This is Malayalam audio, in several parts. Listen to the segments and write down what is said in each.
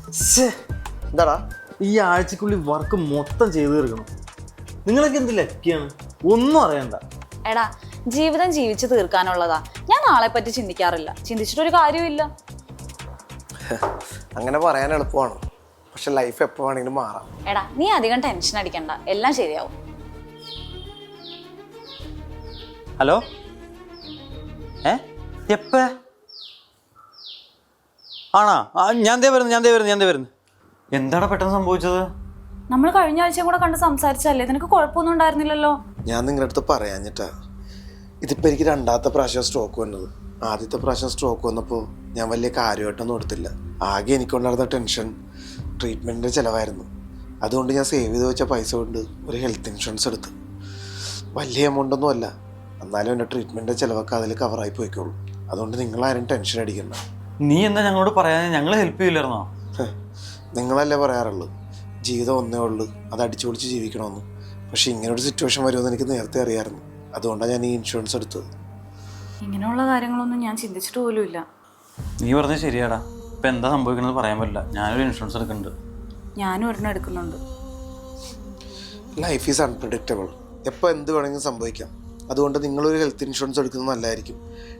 എന്താടാ ഈ ആഴ്ചക്കുള്ളിൽ വർക്ക് മൊത്തം ചെയ്തു തീർക്കണം. നിങ്ങളൊക്കെ എന്ത് ലക്കിയാണ്, ഒന്നും അറിയണ്ട. എടാ, ജീവിതം ജീവിച്ച് തീർക്കാനുള്ളതാ. ഞാൻ നാളെ പറ്റി ചിന്തിക്കാറില്ല, ചിന്തിച്ചിട്ടൊരു കാര്യമില്ല. അങ്ങനെ പറയാൻ എളുപ്പമാണ്, പക്ഷെ ലൈഫ് എപ്പോ വേണമെങ്കിലും മാറാം. എടാ, നീ അധികം ടെൻഷൻ അടിക്കണ്ട, എല്ലാം ശരിയാവും. ഹലോ, എപ്പ ആണാ? ഞാൻ ദേ വരുന്നു. എന്താണ് പെട്ടെന്ന് സംഭവിച്ചത്? നമ്മൾ കഴിഞ്ഞ ആഴ്ചയും കൂടെ കണ്ട് സംസാരിച്ചല്ലേ, നിനക്ക് കുഴപ്പമൊന്നും ഉണ്ടായിരുന്നില്ലല്ലോ. ഞാൻ നിങ്ങളുടെ അടുത്ത് പറയാഞ്ഞിട്ടാ. ഇതിപ്പോൾ എനിക്ക് രണ്ടാമത്തെ പ്രാവശ്യം സ്ട്രോക്ക് വന്നത്. ആദ്യത്തെ പ്രാവശ്യം സ്ട്രോക്ക് വന്നപ്പോൾ ഞാൻ വലിയ കാര്യമായിട്ടൊന്നും എടുത്തില്ല. ആകെ എനിക്കുണ്ടായിരുന്ന ടെൻഷൻ ട്രീറ്റ്മെൻറ്റിൻ്റെ ചിലവായിരുന്നു. അതുകൊണ്ട് ഞാൻ സേവ് ചെയ്ത് വെച്ച പൈസ കൊണ്ട് ഒരു ഹെൽത്ത് ഇൻഷുറൻസ് എടുത്തു. വലിയ എമൗണ്ടൊന്നും അല്ല, എന്നാലും എൻ്റെ ട്രീറ്റ്മെൻറ്റിൻ്റെ ചിലവൊക്കെ അതിൽ കവറായി പോയിക്കോളൂ. അതുകൊണ്ട് നിങ്ങളാരും ടെൻഷൻ അടിക്കണ്ട. നീ എന്താ ഞങ്ങളോട് പറയാൻ? ഞങ്ങൾ ഹെൽപ്പ് ചെയ്യില്ലായിരുന്നോ? നിങ്ങളല്ലേ പറയാറുള്ളൂ ജീവിതം ഒന്നേ ഉള്ളൂ, അത് അടിച്ചു പൊളിച്ച് ജീവിക്കണമെന്ന്. പക്ഷെ ഇങ്ങനൊരു സിറ്റുവേഷൻ വരുമെന്ന് എനിക്ക് നേരത്തെ അറിയാമായിരുന്നു. അതുകൊണ്ടാണ് ഞാൻ ഈ ഇൻഷുറൻസ് എടുത്തത്. ഇങ്ങനെയുള്ള കാര്യങ്ങളൊന്നും ഞാൻ ചിന്തിച്ചിട്ട് പോലും ഇല്ല. നീ പറഞ്ഞത് ശരിയാടാ. ഇപ്പം എന്താ സംഭവിക്കണമെന്ന് പറയാൻ പറ്റില്ല. ഞാനൊരു ഇൻഷുറൻസ് എടുക്കുന്നുണ്ട്. ഞാനും ഒരെണ്ണം എടുക്കുന്നുണ്ട്. ലൈഫ് ഈസ് അൺപ്രഡിക്റ്റബിൾ, എപ്പോൾ എന്ത് വേണമെങ്കിലും സംഭവിക്കാം. അതുകൊണ്ട് നിങ്ങളൊരു ഹെൽത്ത് ഇൻഷുറൻസ് എടുക്കുന്നത് നല്ലതായിരിക്കും.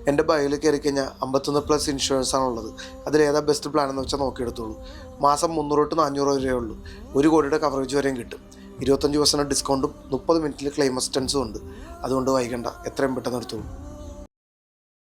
എൻ്റെ ബയോയിൽ കയറി കഴിഞ്ഞാൽ 51+ ഇൻഷുറൻസ് ആണുള്ളത്. അതിലേതാ ബെസ്റ്റ് പ്ലാൻ എന്ന് വെച്ചാൽ നോക്കിയെടുത്തോളൂ. മാസം 300 to 400 രൂപയേ ഉള്ളൂ. 1 കോടിയുടെ കവറേജ് വരെയും കിട്ടും. 25% ഡിസ്കൗണ്ടും 30 മിനിറ്റിൽ ക്ലെയിം അസിസ്റ്റൻസും ഉണ്ട്. അതുകൊണ്ട് വൈകണ്ട, എത്രയും പെട്ടെന്ന് എടുത്തോളൂ.